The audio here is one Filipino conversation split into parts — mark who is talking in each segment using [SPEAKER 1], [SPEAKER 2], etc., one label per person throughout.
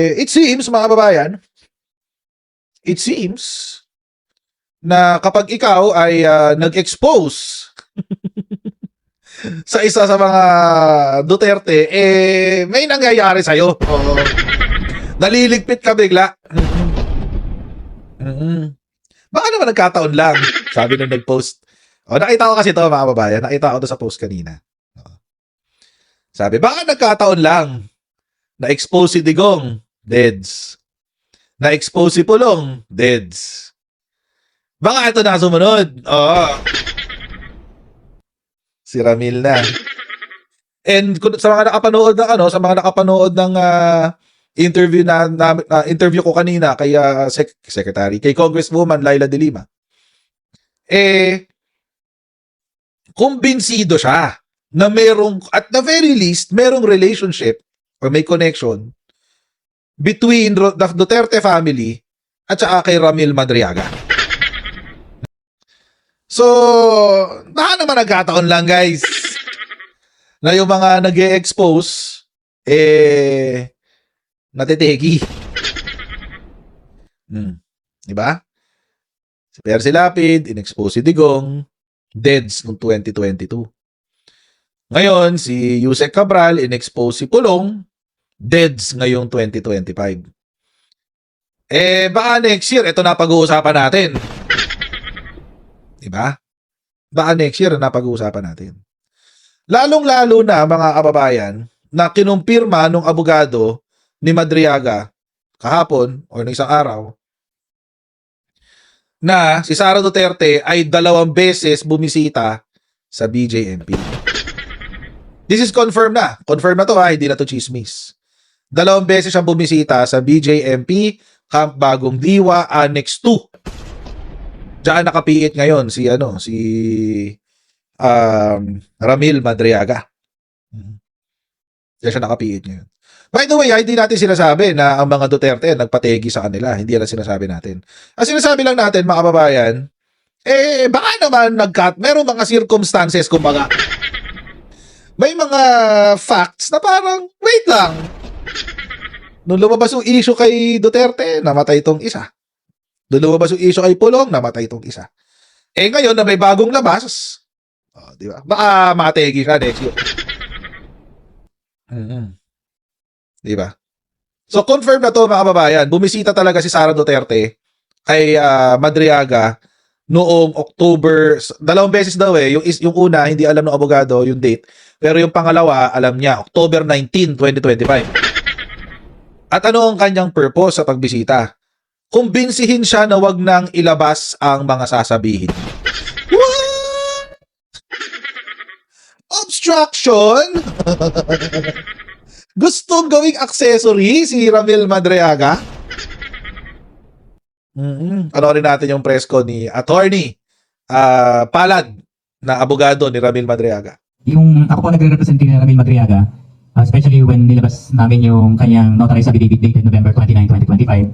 [SPEAKER 1] It seems, mga kababayan, it seems na kapag ikaw ay nag-expose sa isa sa mga Duterte, may nangyayari sa'yo. Naliligpit ka bigla. Baka naman nagkataon lang, sabi nung nag-post. Nakita ko kasi ito, mga kababayan. Nakita ko ito sa post kanina. Sabi, baka nagkataon lang na-expose si Digong, deads. Na-expose si Pulong, deads. Baka ito na sumunod. Si Ramil na. And sa mga nakapanood ng interview ko kanina kay secretary, kay Congresswoman Laila De Lima. Kumbinsido siya na merong, at the very least, merong relationship or may connection between the Duterte family at saka kay Ramil Madriaga. So, baka naman nagkataon lang, guys, na yung mga nag-e-expose, natitegi. Diba? Si Percy Lapid, in-expose si Digong, deads noong 2022. Ngayon, si Yusek Cabral, in-expose si Pulong, deads ngayong 2025. Baka next year, ito na pag-uusapan natin. Diba? Baka next year na pag-uusapan natin. Lalong-lalo na, mga kababayan, na kinumpirma nung abogado ni Madriaga kahapon o ng isang araw na si Sara Duterte ay 2 beses bumisita sa BJMP. This is confirmed na. Confirmed na to, hindi na to chismis. 2 beses siyang bumisita sa BJMP, Camp Bagong Diwa, Annex 2. Diyan nakapiit ngayon si Ramil Madriaga. Diyan siya nakapiit ngayon. By the way, hindi natin sinasabi na ang mga Duterte nagpategi sa kanila. Hindi yan sinasabi natin. Ang sinasabi lang natin, mga kababayan, baka naman merong mga circumstances, kumbaga. May mga facts na parang, wait lang. Nung lumabas yung issue kay Duterte, namatay itong isa. Nung lumabas yung issue kay Pulong, namatay itong isa. Ngayon na may bagong labas, di ba? Baka mategi ka next year. Di ba? So, confirm na to, mga kababayan. Bumisita talaga si Sara Duterte kay Madriaga noong October, 2 beses daw Yung una, hindi alam ng abogado yung date. Pero yung pangalawa, alam niya, October 19, 2025. At ano ang kanyang purpose sa pagbisita? Kumbinsihin siya na wag nang ilabas ang mga sasabihin. What? Obstruction? Gustong gawing accessory si Ramil Madriaga? Panoorin natin yung press ko ni Attorney Palad na abogado ni Ramil Madriaga.
[SPEAKER 2] Yung ako po nagre-represent ni Ramil Madriaga, especially when nilabas namin yung kanyang notarized affidavit dated November 29, 2025,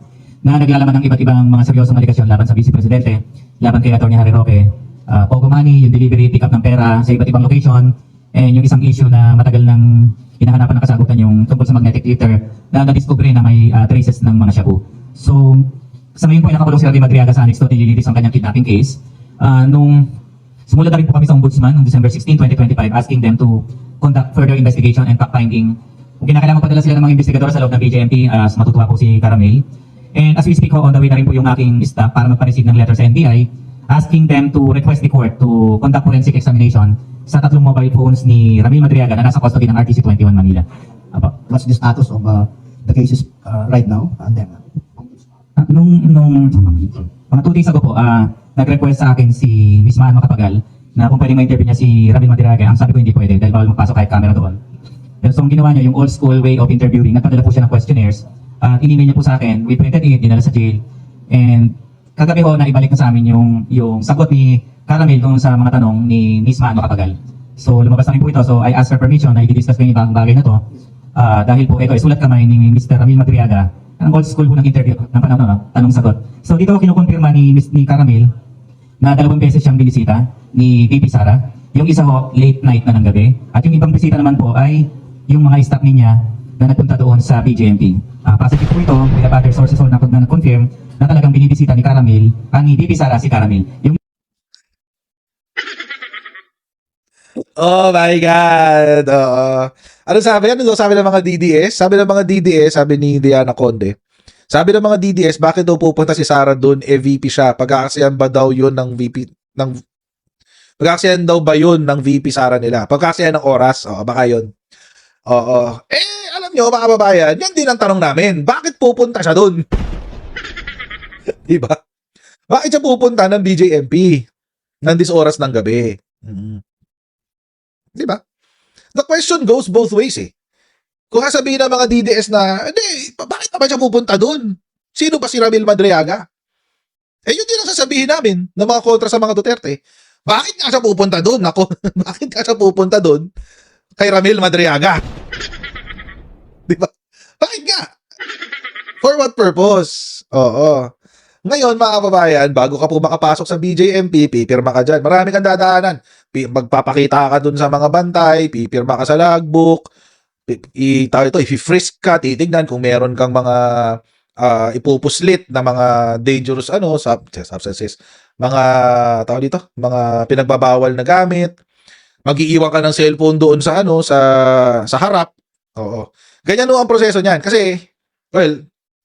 [SPEAKER 2] na naglalaman ng iba't ibang mga seryosong aligasyon laban sa Vice Presidente, laban kay Attorney Harry Roque, Pogo Money, yung delivery, pick-up ng pera sa iba't ibang location, and yung isang issue na matagal nang hinahanapan ng kasagutan yung tungkol sa magnetic ether na na-discover na may traces ng mga shabu. So, sa ngayon po ay nakakulong si Ramil Madriaga sa Annex 2, nililitis ang kanyang kidnapping case. Nung sumula na rin po kami sa Ombudsman noong December 16, 2025, asking them to conduct further investigation and fact-finding. Kinakailangan padala sila ng mga investigador sa loob ng BJMP, matutuwa po si Caramel. And as we speak, on the way na rin po yung aking staff para magpa-receive ng letter sa NBI, asking them to request the court to conduct forensic examination sa 3 mobile phones ni Ramil Madriaga na nasa custody ng RTC 21 Manila.
[SPEAKER 3] What's the status of the cases right now? And then,
[SPEAKER 2] Nung mga 2 days ago po, nag-request sa akin si Ms. Mano Katagal na kung pwedeng ma-interview niya si Ramil Madriaga. Ang sabi ko hindi pwede dahil bawal magpasok kahit camera doon. So ang ginawa niya, yung old school way of interviewing, nagpadala po siya ng questionnaires. In-email niya po sa akin, we printed it, dinala sa jail. And kagabi ho, naibalik na sa amin yung sagot ni Caramel doon sa mga tanong ni Ms. Mano Katagal. So lumabas na rin po ito. So I asked for permission na i-discuss ko yung ibang bagay na to. Dahil po ito ay sulat kamay ni Mr. Ramil Madriaga. Ang old school po ng interview ng panahon, tanong-sagot. So dito kinukumpirma ni Caramel na 2 beses siyang binisita ni VP Sara. Yung isa ho, late night na ng gabi. At yung ibang bisita naman po ay yung mga staff niya na nagpunta doon sa BJMP. Positive po ito, we have other sources na nag-confirm na talagang binibisita ni Caramel, ni VP Sara si Caramel. Yung
[SPEAKER 1] Oh my God! Oo. Ano sabi? Ano daw sabi ng mga DDS? Sabi ng mga DDS, sabi ni Diana Conde, sabi ng mga DDS, bakit daw pupunta si Sara doon? VP siya. Pagkakasiyan ba daw yun ng VP? Pagkakasiyan daw ba yun ng VP Sara nila? Pagkakasiyan ng oras? Oo, baka yun. Oo. Alam nyo, mga babayan, yan din ang tanong namin. Bakit pupunta siya doon? Diba? Bakit siya pupunta ng BJMP? Nandis oras ng gabi. Diba? The question goes both ways eh. Kung sasabihin ng mga DDS na, hindi, bakit naman siya pupunta doon? Sino ba si Ramil Madriaga? Yun din ang sasabihin namin ng mga kontra sa mga Duterte. Bakit nga siya pupunta doon? Ako, bakit nga siya pupunta doon kay Ramil Madriaga? Diba? Bakit nga? For what purpose? Oo. Ngayon, mga kababayan, bago ka po makapasok sa BJMP, pipirma ka dyan. Marami kang dadaanan. Magpapakita ka dun sa mga bantay, pipirma ka sa logbook, i-frisk ka, titignan kung meron kang mga ipupuslit na mga dangerous substances, mga tawag dito, mga pinagbabawal na gamit. Mag-iiwan ka ng cellphone doon sa sa harap. Oo. Ganyan no ang proseso niyan kasi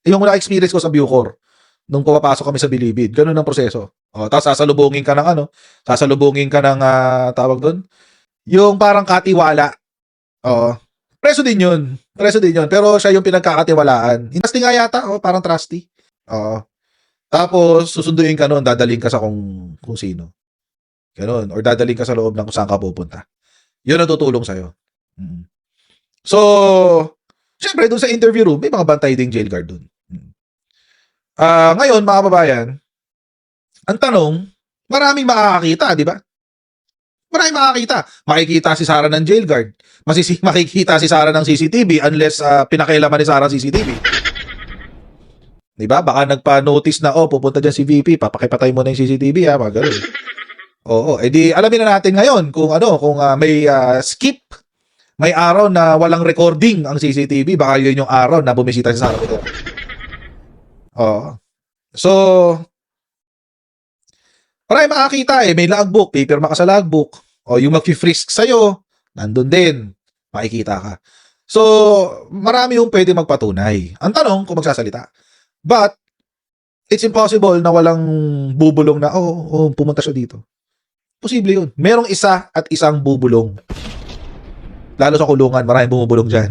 [SPEAKER 1] yung na-experience ko sa Bucor nung pumapasok kami sa Bilibid, ganun ang proseso. Tapos sasalubungin ka ng tawag doon, yung parang katiwala. Oo. Preso din yun. Pero siya yung pinagkakatiwalaan. Trusty nga yata. Parang trusty. Oo. Tapos, susunduin ka nun, dadaling ka sa kung sino. Ganun. Or dadaling ka sa loob ng kung saan ka pupunta. Yun ang tutulong sa'yo. So, syempre, dun sa interview room, may mga bantay ding jail guard dun. Ngayon, mga kababayan, ang tanong, maraming makakakita, di ba? Maraming makakita. Makikita si Sara ng jail guard. Makikita si Sara ng CCTV unless pinakailaman ni Sara ang CCTV. Diba? Baka nagpa-notice na, pupunta dyan si VP, papakipatay mo na yung CCTV, mga ganun. Oo, edi alamin na natin ngayon kung may skip, may araw na walang recording ang CCTV, baka yun yung araw na bumisita si Sara dito. Oo. So, maraming makakita may logbook, pipirma ka sa logbook. Yung mag-frisk sa'yo, nandun din. Makikita ka. So, marami yung pwede magpatunay. Ang tanong, kung magsasalita. But, it's impossible na walang bubulong na, pumunta siya dito. Posible yun. Merong isa at isang bubulong. Lalo sa kulungan, maraming bumubulong dyan.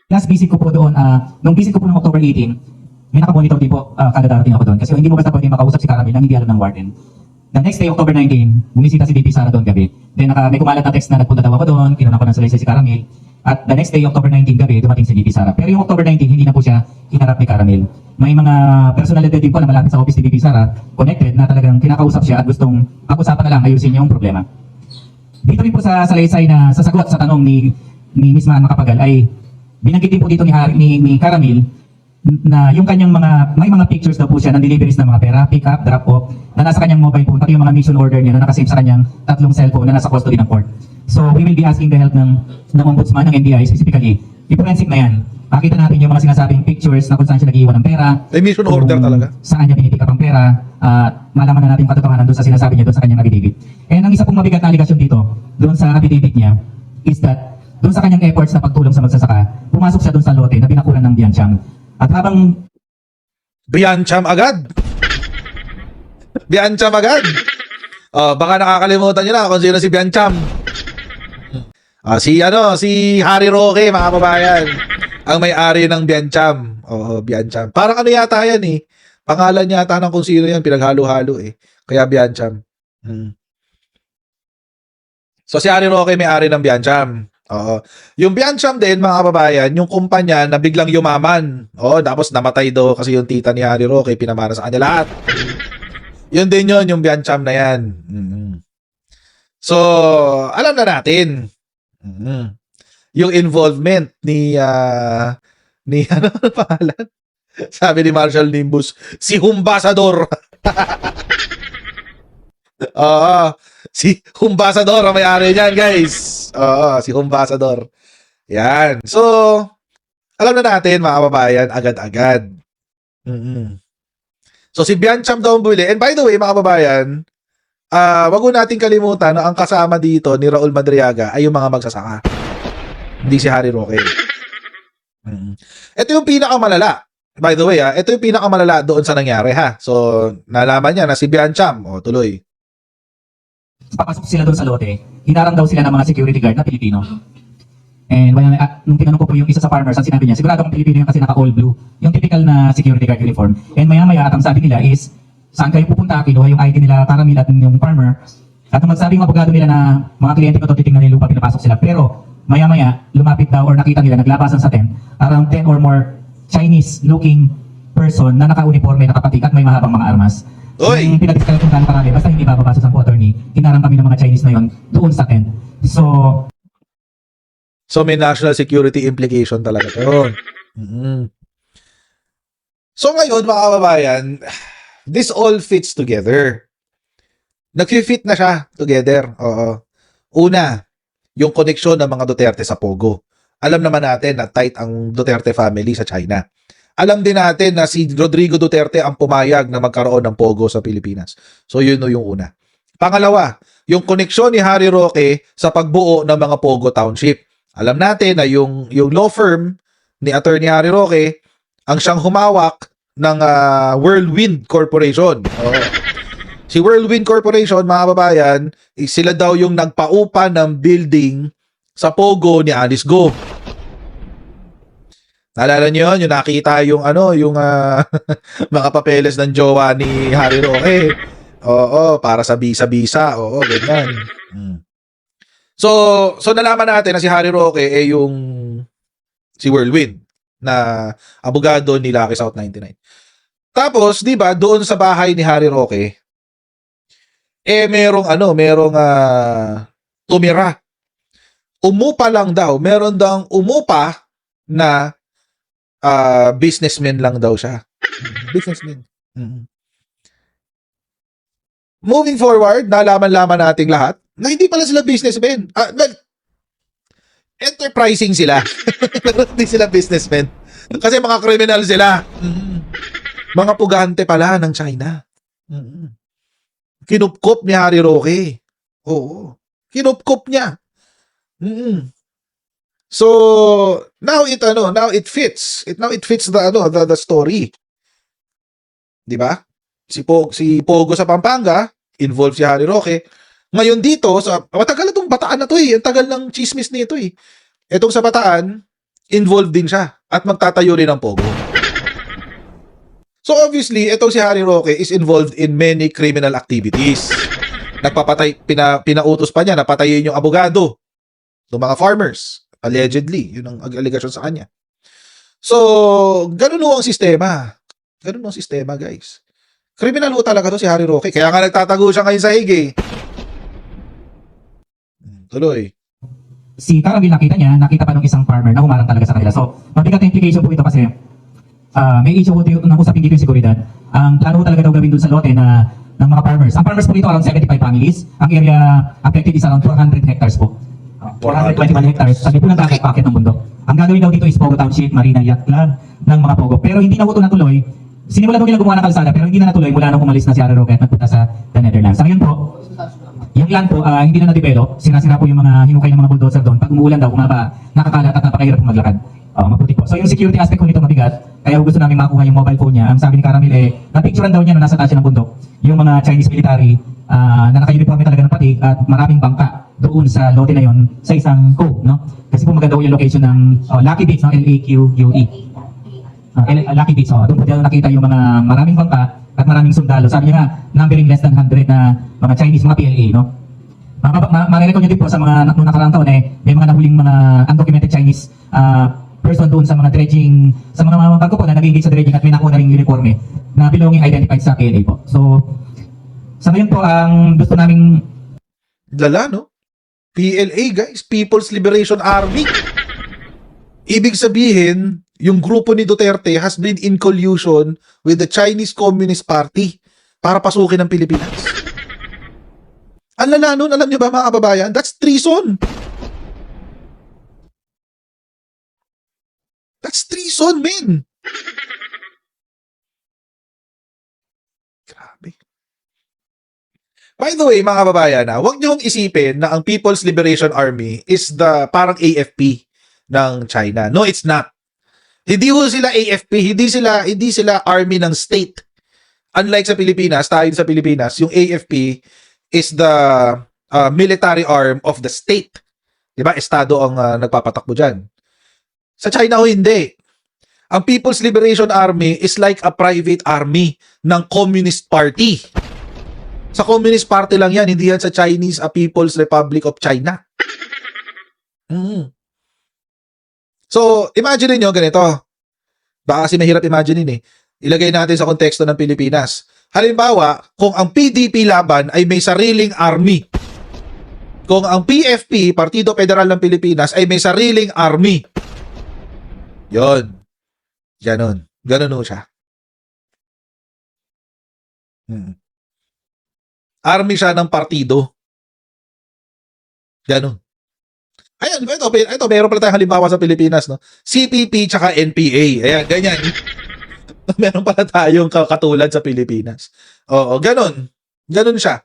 [SPEAKER 2] last visit ko po doon, nung visit ko po noong October 18, may nakamonitor din po kada darating ako doon. Kasi hindi mo basta pwede makausap si Caramel nang hindi alam ng warden. The next day, October 19, bumisita si VP Sara doon gabi. Then may kumalat na text na nagpunta daw ako doon, kinunan ko ng salaysay si Caramel. At the next day, October 19 gabi, dumating si VP Sara. Pero yung October 19, hindi na po siya hinarap ni Caramel. May mga personality din po na malapit sa office ni VP Sara, connected na talagang kinakausap siya at gustong pag-usapan na lang ayusin yung problema. Dito rin po sa salaysay na sasagot sa tanong ni Ms. Maan Macapagal ay binanggit din po dito ni Caramel na yung kanyang may mga pictures daw po siya ng deliveries ng mga pera, pick up, drop off, na nasa kanyang mobile phone, pati yung mga mission order niya na nakasave sa kanyang 3 cellphone na nasa custody ng court. So we will be asking the help ng ombudsman, ng NBI specifically. I-forensic na yan. Makita natin yung mga sinasabing pictures na kung saan siya nag-iwan ng pera.
[SPEAKER 1] May mission order talaga.
[SPEAKER 2] Saan niya pinipick up ang pera. At malaman na natin yung katotohanan doon sa sinasabi niya doon sa kanyang affidavit. And ang isa pong mabigat na aligasyon dito, doon sa affidavit niya, is that doon sa kanyang efforts na pagtulong sa magsasaka, pumasok siya doon sa lote na binakuran ng Biancham. At habang
[SPEAKER 1] Biancham agad. Biancham agad. Baka nakakalimutan niyo na kung sino si Biancham. Si Harry Roque, mga kababayan. Ang may-ari ng Biancham. Biancham. Parang yata yan eh. Pangalan yata ng kung sino yan, pinaghalo-halo eh. Kaya Biancham. So si Harry Roque may-ari ng Biancham. Yung Biancham din, mga kababayan, yung kumpanya na biglang yumaman. Tapos namatay daw kasi yung tita ni Harry Roque, pinamana sa kanya lahat. Yun din yun, yung Biancham na yan. So, alam na natin. Yung involvement ni ano pangalan? Sabi ni Marshall Nimbus, si Humbasador. Si Humbasador ang may-ari niyan, guys. Si Humbasador. Yan. So, Alam na natin, mga kababayan, agad-agad. So, si Biancham daw ang bumili. And by the way, mga kababayan, wag mo natin kalimutan na ang kasama dito ni Raul Madriaga ay yung mga magsasaka. Hindi si Harry Roque. Ito yung pinakamalala. By the way, ito yung pinakamalala doon sa nangyari, ha. So, nalaman niya na si Biancham. O, tuloy.
[SPEAKER 2] Papasok sila doon sa lote, hinarang daw sila ng mga security guard na Pilipino. And nung tinanong ko po yung isa sa farmers, ang sinabi niya, sigurado akong Pilipino yung kasi naka-all blue, yung typical na security guard uniform. And maya-maya, at ang sabi nila is, saan kayo pupunta, kinuha yung ID nila, Caramel at yung farmer. At nung magsabi yung abogado nila na mga kliyente ko to, titingnan nila lupa, pinapasok sila. Pero maya-maya, lumapit daw or nakita nila, naglabasan sa tent, around 10 or more Chinese-looking person na naka-uniforme, nakapatik at may mahabang mga armas.
[SPEAKER 1] Oy!
[SPEAKER 2] Yung pinag-discuss kung gaano karami, basta hindi bababasa sa attorney, hinarang kami ng mga Chinese na yon doon sa tent.
[SPEAKER 1] So, may national security implication talaga to. So, ngayon, mga kababayan, this all fits together. Nag-fit na siya together. Oo. Una, yung koneksyon ng mga Duterte sa Pogo. Alam naman natin na tight ang Duterte family sa China. Alam din natin na si Rodrigo Duterte ang pumayag na magkaroon ng Pogo sa Pilipinas. So, yun yung una. Pangalawa, yung koneksyon ni Harry Roque sa pagbuo ng mga Pogo Township. Alam natin na yung law firm ni Attorney Harry Roque ang siyang humawak ng Whirlwind Corporation. Oo. Si Whirlwind Corporation, mga kababayan, sila daw yung nagpaupa ng building sa Pogo ni Alice Go. Naalala niyo yun? Yung nakita yung mga papeles ng jowa ni Harry Roque. Oo, para sa bisa-bisa. Oo, ganyan. So nalaman natin na si Harry Roque yung si Whirlwind na abogado ni Lucky South 99. Tapos, 'di ba, doon sa bahay ni Harry Roque merong tumira. Umupa lang daw, meron daw umupa na businessman lang daw siya. Businessman. Moving forward, nalaman-laman nating lahat na hindi pala sila businessmen. Enterprising sila. Hindi sila businessmen. Kasi mga kriminal sila. Mga pugante pala ng China. Kinupkop ni Harry Roque. Oo. Kinupkop niya. So, now it fits. Now it fits the story. 'Di ba? Si Pogo sa Pampanga, involved si Harry Roque. Ngayon dito, matagal na itong Bataan na to eh. Ang tagal ng chismis nito eh. Itong sa Bataan, involved din siya. At magtatayo rin ng Pogo. So obviously, itong si Harry Roque is involved in many criminal activities. Nagpapatay, pinautos pa niya na patayin yung abogado ng mga farmers. Allegedly. Yun ang allegation sa kanya. So, ganun ang sistema. Ganun ang sistema, guys. Criminal ho talaga to si Harry Roque. Kaya nga nagtatago siya ngayon sa hig. Tuloy.
[SPEAKER 2] Si Caramel nakita pa ng isang farmer na humarang talaga sa kanila. So, mabigat na implication po ito kasi may issue po ng usapin dito yung seguridad. Ang plano talaga daw gawin dun sa lote ng mga farmers. Ang farmers po dito around 75 families. Ang area affected is around 400 hectares po. 421 hectares. Sabi po ng dagat packet ng bundok. Ang gagawin daw dito is Pogo Township, Marina Yacht Club ng mga Pogo. Pero hindi na po ito natuloy. Sinimulan mo nila gumawa ng kalsada pero hindi na natuloy mula nung umalis na si Harry Roque at nagpunta sa the Netherlands. Sa ngayon po, yung land po hindi na na-develop. Sira-sira po yung mga hinukay ng mga bulldozer doon. Pag umuulan daw, bumaba, nakakalat at napakahirap pong maglakad. Maputik po. So yung security aspect po nito mabigat. Kaya gusto namin makuha yung mobile phone niya. Ang sabi ni Caramel napicturean daw niya nung nasa taas ng bundok yung mga Chinese military na naka-uniforme talaga ng patik at maraming bangka doon sa lote na yon sa isang cove, no? Kasi po maganda yung location ng Lucky Beach, no? LAQUE. Lucky Beach, doon po dito nakita yung mga maraming bangka at maraming sundalo. Sabi niya nga, numbering less than 100 na mga Chinese, mga PLA, no? Marirecord niyo din po sa mga nung nakaraang taon may mga nahuling mga undocumented Chinese person doon sa mga dredging, sa mga barko po na nag-engage sa dredging at may nakuha na ring uniforme na belonging identified sa PLA po. So, sa ngayon po, ang gusto naming
[SPEAKER 1] Lala, no? PLA, guys. People's Liberation Army. Ibig sabihin, yung grupo ni Duterte has been in collusion with the Chinese Communist Party para pasukin ang Pilipinas. Ang lala nun, alam niyo ba mga kababayan? That's treason. That's treason. reason, men. Grabe. By the way, mga kababayan, huwag niyong isipin na ang People's Liberation Army is the parang AFP ng China. No, it's not. Hindi ho sila AFP, hindi sila army ng state. Unlike sa Pilipinas, tayo sa Pilipinas, yung AFP is the military arm of the state. 'Di ba? Estado ang nagpapatakbo diyan. Sa China ho hindi. Ang People's Liberation Army is like a private army ng Communist Party. Sa Communist Party lang yan, hindi yan sa Chinese People's Republic of China. So, imagine niyo ganito. Baka kasi mahirap imaginein eh. Ilagay natin sa konteksto ng Pilipinas. Halimbawa, kung ang PDP laban ay may sariling army. Kung ang PFP, Partido Federal ng Pilipinas, ay may sariling army. Yon. Ganon. Ganon ho siya. Army siya ng partido. Ganon. Ayan, ito meron pala tayong halimbawa sa Pilipinas, no? CPP tsaka NPA. Ayan, ganyan. Meron pala tayong katulad sa Pilipinas. Oo, ganon. Ganon siya.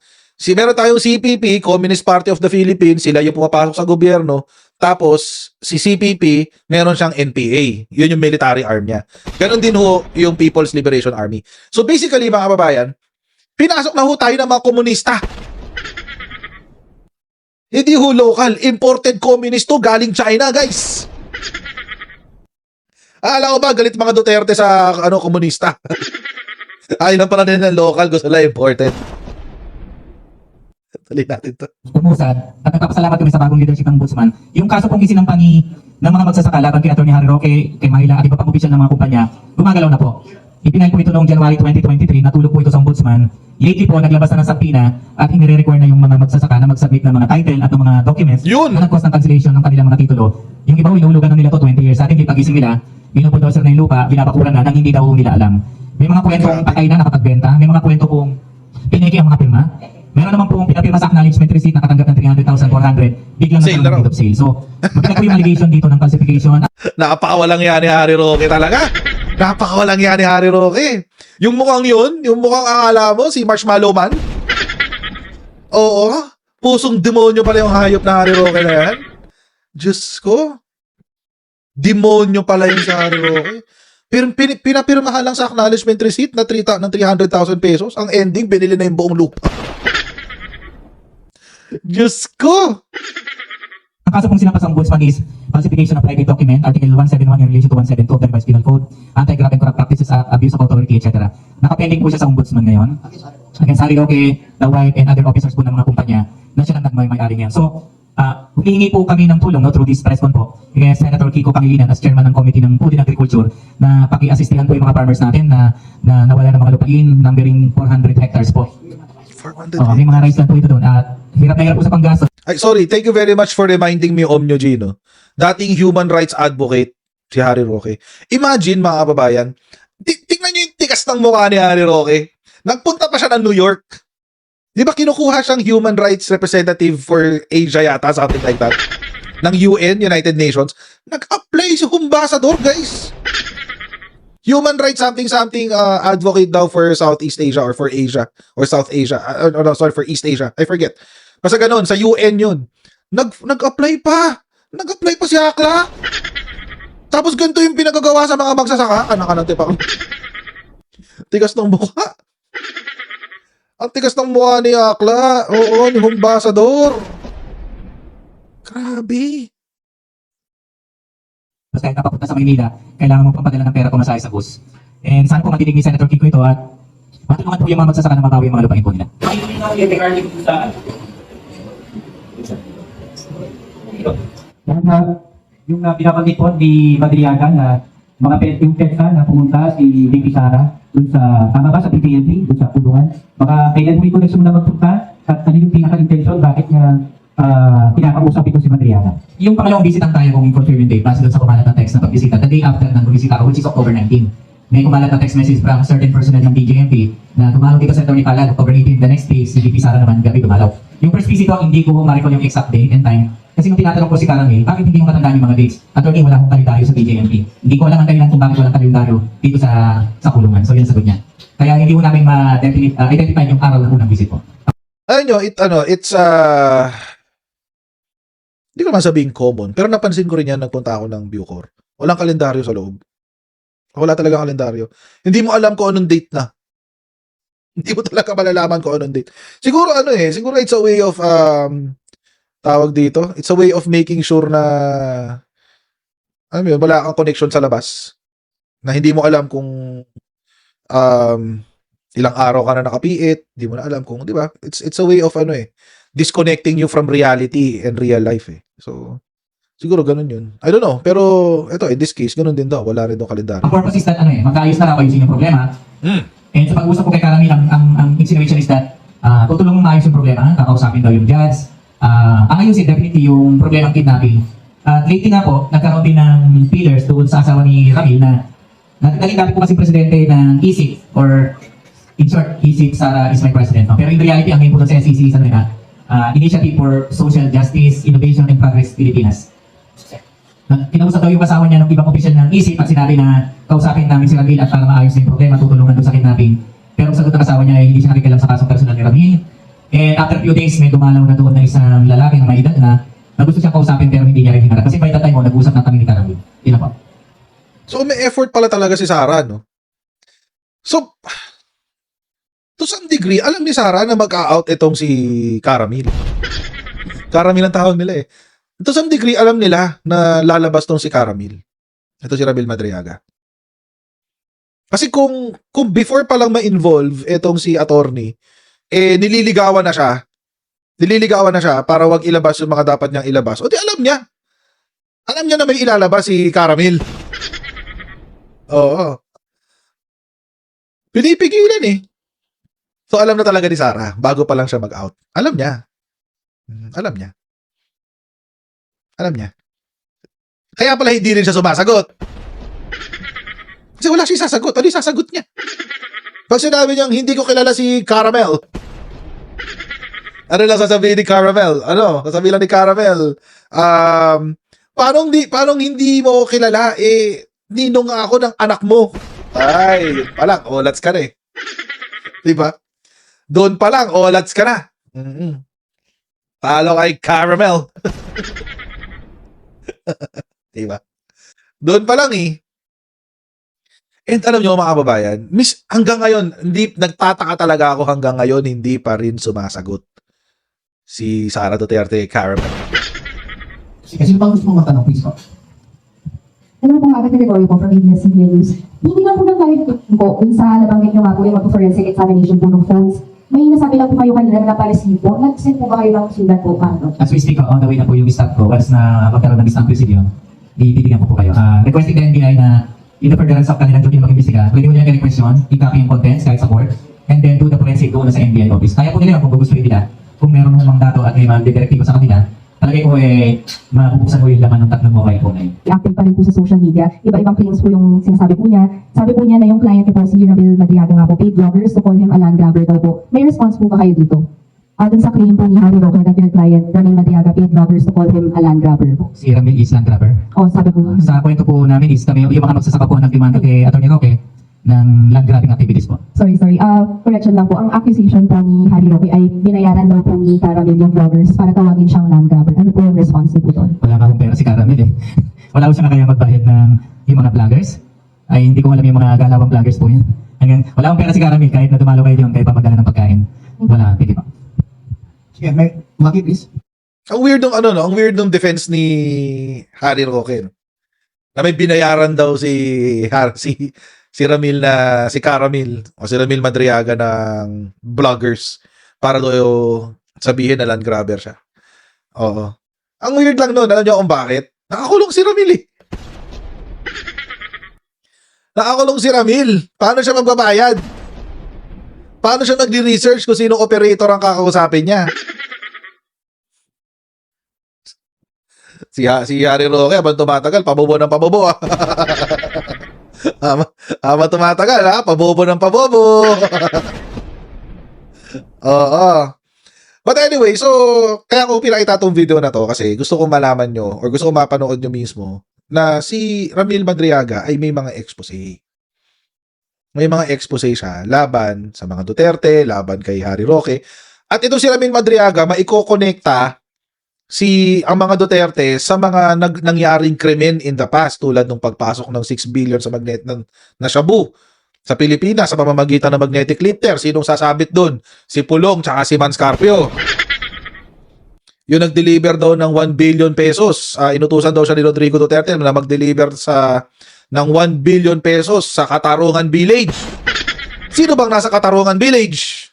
[SPEAKER 1] Meron tayong CPP, Communist Party of the Philippines, sila yung pumapasok sa gobyerno. Tapos, si CPP, meron siyang NPA. Yun yung military arm niya. Ganon din ho yung People's Liberation Army. So basically, mga kababayan, pinasok na ho tayo ng mga komunista. Hindi ho local, imported communist to galing China, guys. Alam ko ba, galit mga Duterte sa komunista. Ayaw lang pala nila ng local, gusto nila imported. Tuloy natin to.
[SPEAKER 2] Umusad at nagpapasalamat kami sa bagong leadership ng Ombudsman. Yung kaso pong isinampangi ng mga magsasaka laban kay Atty. Harry Roque, kay Mahila at iba pang opisyal ng mga kumpanya, gumagalaw na po. Ipinail po ito noong January 2023, natulog po ito sa Ombudsman. Lately po, naglabas na ng subpoena at inire-require na yung mga magsasaka na mag-submit ng mga title at ng mga documents
[SPEAKER 1] Yun!
[SPEAKER 2] na nag-cause ng cancellation ng kanilang mga titulo. Yung iba, inulugan na nila to 20 years. Sa atin, pagising nila, binubulldozer na yung lupa, binabakuran na nang hindi daw nila alam. May mga kwentong patay na nakapagbenta, may mga kwento pong piniki ang mga pirma. Meron naman pong pinapirma sa acknowledgement receipt nakatanggap ng 300,400, biglang
[SPEAKER 1] Sale na raw.
[SPEAKER 2] nagkaroon of sale. So, magkala po yung allegation dito ng falsification.
[SPEAKER 1] Napakawalang yan ni Harry Roque talaga. Napakawalang yan ni Harry Roque. Yung mukhang yun, yung mukhang akala mo, si Marshmallow Man. Oo, pusong demonyo pala yung hayop na Harry Roque na yan. Diyos ko. Demonyo pala yung sa Harry Roque. Pinapirmahan lang sa acknowledgement receipt na 300,000 pesos. Ang ending, binili na yung buong lupa. Diyos ko!
[SPEAKER 2] Ang kaso pong sinapas ng Ombudsman is falsification of private document, Article 171 in relation to 172 of the Revised Penal Code, Anti-Graft and Corrupt Practices Act, Abuse of Authority, etc. Nakapending po siya sa Ombudsman ngayon. Against Harry Roque, the wife, and other officers po ng mga kumpanya na siya lang nagmay-ari niyan. So, humihingi po kami ng tulong through this press con po kay Senator Kiko Pangilinan as chairman ng Committee ng Food and Agriculture na paki-assistihan po yung mga farmers natin na nawala ng mga lupain, numbering 400 hectares po.
[SPEAKER 1] 400
[SPEAKER 2] May mga rice land po ito doon at hirap na hirap po sa panggastos.
[SPEAKER 1] Ay, sorry. Thank you very much for reminding me, Omnyo Gino. Dating human rights advocate, si Harry Roque. Imagine, mga kababayan, tingnan nyo yung tikas ng mukha ni Harry Roque. Nagpunta pa siya ng New York. Di ba kinukuha siyang human rights representative for Asia yata, something like that, ng UN, United Nations. Nag-apply si ambassador, guys. Human rights something advocate daw for Southeast Asia or for Asia or South Asia. For East Asia. I forget. Basta ganun, sa UN yun. Nag-apply pa. Nag-apply pa si Akla. Tapos ganito yung pinagagawa sa mga magsasaka. Anak ka ng tipa. Tigas ng mukha. Ang tigas ng mukha ni Akla. Oo, ni ambassador. Grabe.
[SPEAKER 2] Basta kahit napapunta sa Maynila, kailangan mo papadala ng pera kung masahe sa bus. And sana po matinig ni Senator Kiko ito at matulungan po yung mga magsasaka na makawi yung mga lupain po nila.
[SPEAKER 3] Yung binabanggit po ni Madriaga na yung PEDSA na pumunta si VP Sara dun sa, tama ba sa PPNP, dun sa kulungan? Baka kailan mo ito nagsimula magpunta at ano yung pinaka-intention, bakit niya pinakausap ito si Madriaga?
[SPEAKER 2] Yung pangalawang bisita tayo kung confirming date, base doon sa kumalat na text na pagbisita, the day after ng pagbisita ko, which is October 19. May kumalat na text message from certain personnel ng DJMP na dumalaw dito sa Atty. Palad, October 18. The next day, si VP Sara naman gabi dumalaw. Yung first visit ko, hindi ko ma-recall yung exact date and time. Kasi nung tinatanong ko si Caramel, bakit hindi mo matandaan yung mga dates? Attorney, wala akong kalendaryo sa BJMP. Hindi ko alam ang dahilan kung bakit walang kalendaryo dito sa kulungan. So yun ang sagot niya. Kaya hindi mo namin ma-identify yung araw ng unang visit po.
[SPEAKER 1] Alam nyo, hindi ko naman sabihin common, pero napansin ko rin yan, nagpunta ako ng Bucor. Walang kalendaryo sa loob. Wala talaga kalendaryo. Hindi mo alam kung anong date na. Hindi mo talaga malalaman kung anong date. Siguro siguro it's a way of, tawag dito, it's a way of making sure na, wala kang connection sa labas. Na hindi mo alam kung, ilang araw ka na nakapiit, hindi mo na alam kung, di ba? It's a way of, disconnecting you from reality and real life, eh. So, siguro ganun yun. I don't know. Pero, in this case, ganun din daw. Wala rin daw kalendaryo.
[SPEAKER 2] Ang purpose is that, magkaayos na raw ayusin yung problema. And sa pag-usap ko kay Caramel, ang insinuation is that, tutulong maayos yung problema, kakausapin daw yung judge. Ang ayusin, definitely yung problema ng kidnapping. At lately nga po, nagkaroon din ng pillars doon sa asawa ni Ramil na nagkakidnapping po kasi presidente ng ISIC or in short, ISIC Sara is my president. No? Pero in reality, ang name po doon sa SEC is Initiative for Social Justice, Innovation and Progress Pilipinas. Kinausap daw yung asawa niya ng ibang opisyal ng ISIC at sinabi na kausapin namin si Ramil at para maayos yung problema, tutulungan doon sa kidnapping. Pero ang sagot ng asawa niya ay hindi siya nakikialam sa kasong personal ni Ramil. And after few days, may dumalaw na doon na isang lalaki na may edad na gusto siyang kausapin pero hindi niya rin hinarap. Kasi by that time, nag-usap na kami ni Caramel. Yun po.
[SPEAKER 1] So, may effort pala talaga si Sarah, no? So, to some degree, alam ni Sarah na mag-out itong si Caramel. Caramel ang tawag nila, eh. To some degree, alam nila na lalabas tong si Caramel. Ito si Ramil Madriaga. Kasi kung before pa lang ma-involve itong si attorney, nililigawan na siya para wag ilabas yung mga dapat niyang ilabas. O di alam niya. Alam niya na may ilalabas si Caramel. Oo. Pinipigilan, eh. So, alam na talaga ni Sarah, bago pa lang siya mag-out. Alam niya. Alam niya. Kaya pala hindi rin siya sumasagot. Kasi wala siya sasagot. Ano yung sasagot niya? Pag sinabi niyang, hindi ko kilala si Caramel. Ano lang sasabihin ni Caramel? Sasabihin lang ni Caramel, paano hindi mo kilala? Ninong ako ng anak mo. Ay, palang, olats ka na, eh. Diba? Doon pa lang, olats ka na. Talo kay Caramel. Diba? Doon pa lang, eh. And alam nyo mga kababayan, hanggang ngayon, nagtataka talaga ako hanggang ngayon, hindi pa rin sumasagot si Sara Duterte Caramel.
[SPEAKER 3] Kasi bang gusto mong matanong, please po?
[SPEAKER 4] Ano po, Ate Gregorio po from ABS-CBN News. Hindi lang po ng clarification po kung sa nabanggit nyo nga po yung mag-forensic examination po ng phones. May nasabi lang po kayo kanina na pa-receive po. Nag-send po ba kayo ng sulat po paano?
[SPEAKER 2] As we speak, on the way na po yung staff ko. Once na magkaroon ng isang presidio, bibigyan ko po kayo. Requesting the NBI na in the furtherance of kanilang duty mag-imbestiga, pwede mo niya i-request yun, i-copy yung contents kahit sa court, and then do the forensic doon sa NBI office. Kaya po nila kung gugustuhin nila, kung meron mong dato at may mag-direktibo sa kanila, talagay ko mabubuksan mo yung laman ng tatlong mobile phone na yun.
[SPEAKER 4] Active pa rin po sa social media. Iba-ibang claims po yung sinasabi po niya. Sabi po niya na yung client niya po si Ramil Madriaga nga po, paid bloggers to call him a land grabber daw po. May response po ba kayo dito? Dun sa claim po ni Harry Roque that your client, Ramil Madriaga, paid bloggers to call him a land grabber po.
[SPEAKER 2] Si Ramil is land grabber.
[SPEAKER 4] Sabi po niya.
[SPEAKER 2] Sa kwento po namin is kami yung mga magsasaka po ng demanda kay Atty. Roque ng land grabbing activities po.
[SPEAKER 4] Sorry. Correction lang po. Ang accusation po ni Harry Roque ay binayaran daw po ni Caramel yung vloggers para tawagin siyang land grabber. Ano po yung response niyo po doon?
[SPEAKER 2] Wala nga akong pera si Caramel, eh. Wala ko siya kaya magbayad ng yung mga vloggers. Ay hindi ko alam yung mga galawang vloggers po yan. Hanggang, wala akong pera si Caramel kahit na dumalo kayo doon kayo pamadala ng pagkain. Wala, hindi pa.
[SPEAKER 3] Sige, Maki, please.
[SPEAKER 1] Ang weird nung defense ni Harry Roque. No? Na may binayaran daw si Ramil si Caramel o si Ramil Madriaga ng vloggers para daw sabihin na land grabber siya. Oo. Ang weird lang nun, alam niyo kung bakit? Nakakulong si Ramil, eh. Nakakulong si Ramil. Paano siya magbabayad? Paano siya magdi-research kung sino operator ang kakausapin niya? Si Harry Roque, habang tumatagal, pabobo ng pabobo. Habang tumatagal, pabobo ng pabobo. Oo. But anyway, so, kaya ko pinakita tong video na to kasi gusto kong malaman nyo or gusto kong mapanood nyo mismo na si Ramil Madriaga ay may mga expose. May mga expose siya laban sa mga Duterte, laban kay Harry Roque. At itong si Ramil Madriaga, maikokonekta ang mga Duterte sa mga nangyaring krimen in the past tulad ng pagpasok ng 6 billion sa na shabu sa Pilipinas sa pamamagitan ng magnetic lifter. Sinong sasabit doon? Si Pulong tsaka si Manscarpio. Yung nag-deliver daw ng 1 billion pesos. Inutusan daw siya ni Rodrigo Duterte na mag-deliver ng 1 billion pesos sa Katarungan Village. Sino bang nasa Katarungan Village?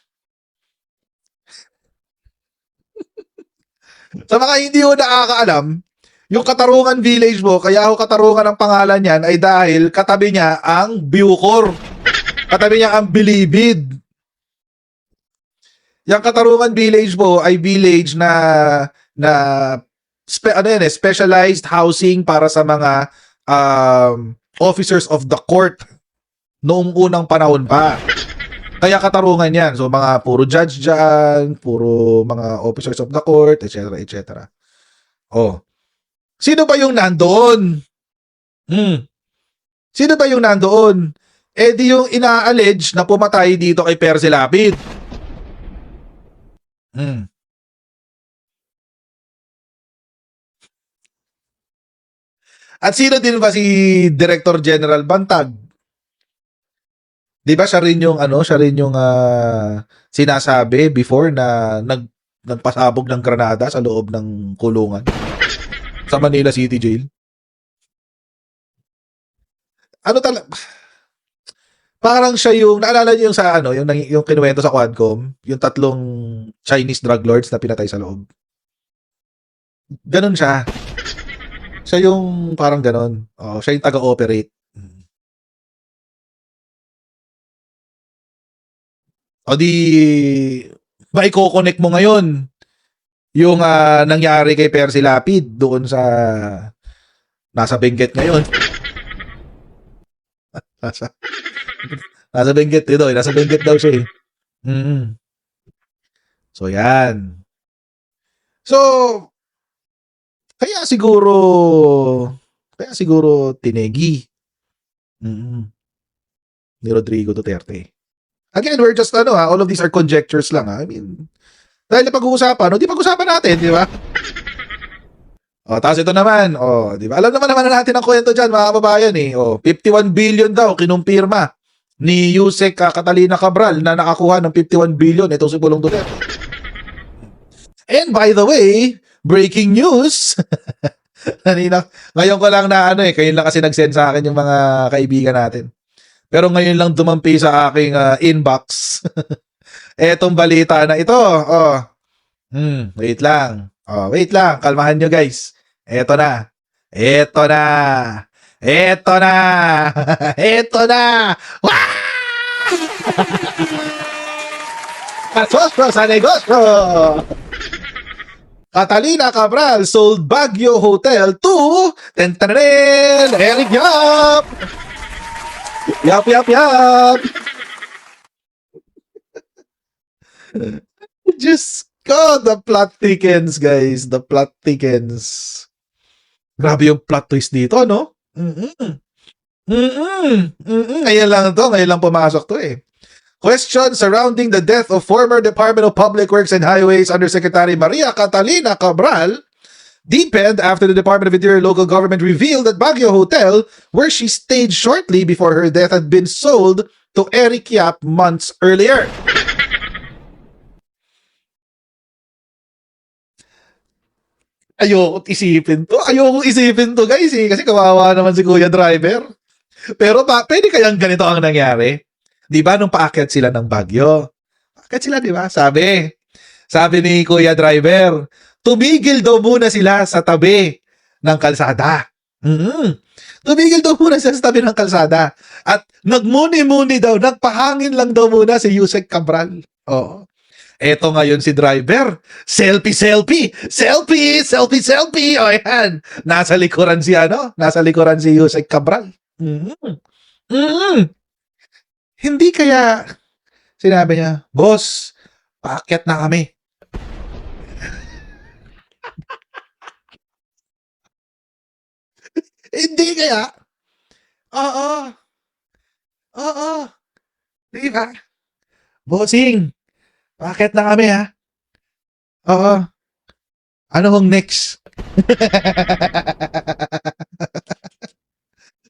[SPEAKER 1] Sa mga hindi mo nakakaalam, yung Katarungan Village mo, kaya ako Katarungan ang pangalan niyan ay dahil katabi niya ang Bucor. Katabi niya ang Bilibid. Yung Katarungan Village mo ay village specialized housing para sa mga officers of the court noong unang panahon pa. Kaya Katarungan yan. So, mga puro judge dyan, puro mga officers of the court, etc., etc. Oh. Sino ba yung nandoon? Sino ba yung nandoon? Eh, di yung ina-allege na pumatay dito kay Percy Lapid. At sino din ba si Director General Bantag? Di ba siya rin yung sinasabi before na nagpasabog ng granada sa loob ng kulungan sa Manila City Jail? Parang siya yung naalala niyo yung sa yung kinuwento sa Quadcom, yung 3 Chinese drug lords na pinatay sa loob. Ganon siya. Siya yung parang ganon. Oh, siya yung taga-operate. O di maiko-connect mo ngayon yung nangyari kay Percy Lapid doon sa nasa Benguet ngayon. Nasa Benguet dito, nasa Benguet daw siya eh. So yan. So kaya siguro tinegi ni Rodrigo Duterte. Again, we're just all of these are conjectures lang I mean, dahil na pag-uusapan, di pag-usapan natin, di ba? Tapos ito naman, di ba? Alam naman natin ang kwento dyan, mga kababayan eh. 51 billion daw kinumpirma ni Yusek Catalina Cabral na nakakuha ng 51 billion itong si Pulong Duterte. And by the way, breaking news. Ngayon ko lang na kayo lang kasi nag-send sa akin yung mga kaibigan natin. Pero ngayon lang dumampi sa aking inbox. Etong balita na ito. Wait lang. Wait lang. Kalmahan nyo guys. Eto na. Eto na. Eto na. Eto na. Wah! Kasosyo sa negosyo. Catalina Cabral sold Baguio Hotel to Eric Yap. Yap. Just the plot thickens, guys. The plot thickens. Grabe yung plot twist dito, no? Ngayon lang pumasok to eh. Question surrounding the death of former Department of Public Works and Highways Undersecretary Maria Catalina Cabral deepened after the Department of Interior Local Government revealed that Baguio Hotel, where she stayed shortly before her death, had been sold to Eric Yap months earlier. Ayokong isipin to guys eh, kasi kawawa naman si Kuya Driver. Pero pwede kayang ganito ang nangyari? Di ba nung paakyat sila ng Baguio? Paakyat sila, di ba? Sabi ni Kuya Driver, tumigil daw muna sila sa tabi ng kalsada. Tumigil daw muna sila sa tabi ng kalsada. At nagmuni-muni daw, nagpahangin lang daw muna si Yusek Cabral. Oo. Eto ngayon si driver. Selfie. O yan. Nasa likuran si Yusek Cabral. Hindi kaya sinabi niya, boss, paakyat na kami. Hindi kaya? Oo. Oo. Di ba? Bossing, bakit na kami ha? Oo. Ano hong next?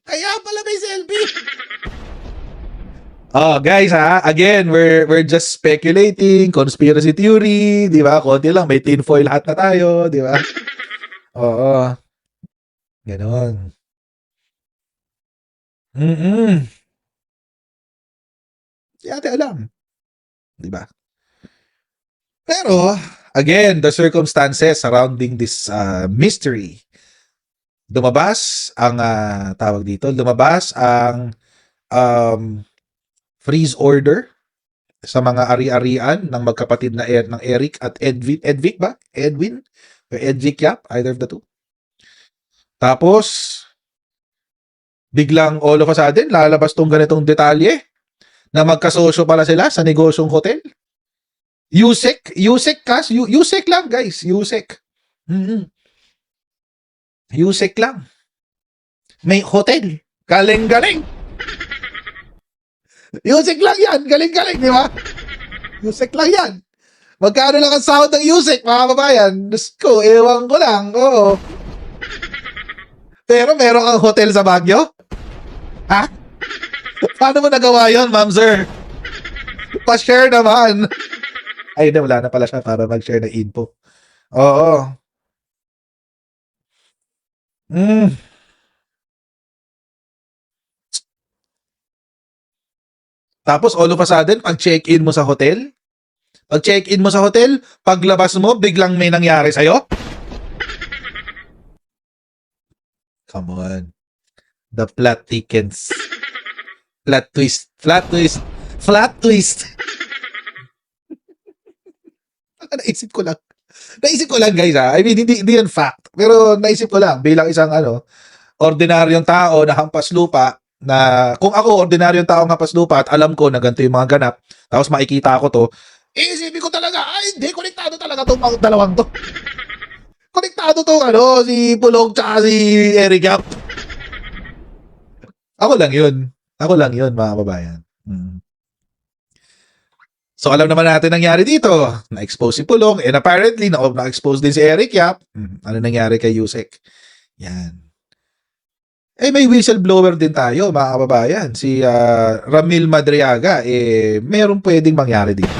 [SPEAKER 1] Kaya pala may selfie. Oh, guys ha, again, we're just speculating, conspiracy theory, di ba? Konti lang, may tinfoil hat na tayo, di ba? Oo. Ganon. Mm-mm. Di ate alam, di ba? Pero, again, the circumstances surrounding this mystery. Lumabas ang tawag dito, lumabas ang um, freeze order sa mga ari-arian ng magkapatid na ng Eric at Edwin. Edvic ba? Edwin? O Edvic Yap? Either of the two. Tapos, biglang all of a sudden, lalabas tong ganitong detalye na magkasosyo pala sila sa negosyong hotel. Yusek kas, Yusek lang guys, Yusek. Yusek lang. May hotel. Galing-galing. Yusek lang yan. Galing-galing, di ba? Yusek lang yan. Magkano lang ang sahod ng Yusek, mga kababayan? Diyos ko, ewan ko lang. Oo. Pero meron kang hotel sa Baguio? Ha? Paano mo nagawa yun, ma'am, sir? Pa-share naman. Ay, wala na pala siya para mag-share ng info. Oo. Tapos all of a sudden, pag check-in mo sa hotel, paglabas mo, biglang may nangyari sa'yo? Come on. The plot thickens. Flat twist. Naisip ko lang guys ha. I mean, hindi yan fact. Pero naisip ko lang bilang isang ordinaryong tao na hampas lupa na kung ako ordinaryong tao ng hampas lupa at alam ko na ganito yung mga ganap, tapos makikita ko to, isipin ko talaga, ay hindi, konektado talaga tong mga dalawang to. Konektado tong si Pulong tsaka si Eric Yap. Ako lang yun, mga kababayan. So, alam naman natin nangyari dito. Na-expose si Pulong and apparently, na-expose din si Eric Yap. Ano nangyari kay Yusek? Yan. May whistleblower din tayo, mga kababayan. Si Ramil Madriaga, merong pwedeng mangyari dito.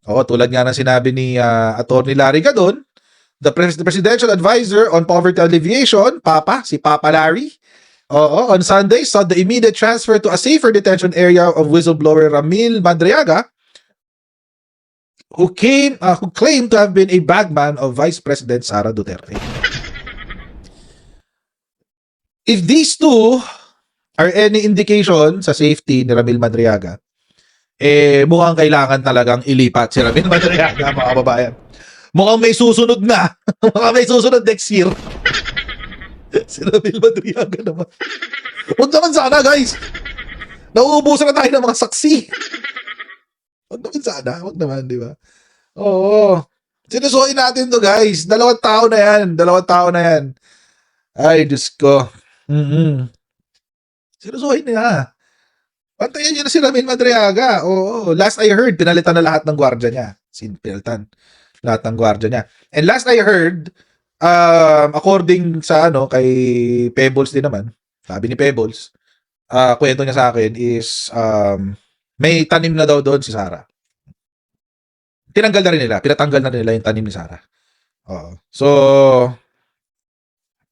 [SPEAKER 1] Oo, tulad nga ng sinabi ni Atty. Larry Gadon, the Presidential Advisor on Poverty Alleviation, si Papa Larry, on Sunday, saw the immediate transfer to a safer detention area of whistleblower Ramil Madriaga, who claimed to have been a bagman of Vice President Sara Duterte. If these two are any indication sa safety ni Ramil Madriaga, mukhang kailangan talagang ilipat si Ramil Madriaga, mga kababayan. Mukhang may susunod na. Mukhang may susunod next year. Si Ramil Madriaga naman. Huwag naman sana, guys. Nauubusan na tayo ng mga saksi. Huwag naman sana. Huwag naman, di ba? Oo. Sinusuhin natin to, guys. 2 tao na yan. Ay, Diyos ko. Sinusuhin niya. Pantayan niya na si Ramil Madriaga. Oo. Last I heard, pinalitan na lahat ng gwardiya niya. Pinalitan lahat ng gwardiya niya. And last I heard, according sa kay Pebbles din naman, sabi ni Pebbles, kwento niya sa akin is may tanim na daw doon si Sara. Pinatanggal na rin nila yung tanim ni Sara. So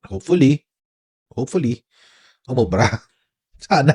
[SPEAKER 1] hopefully umubra. Sana.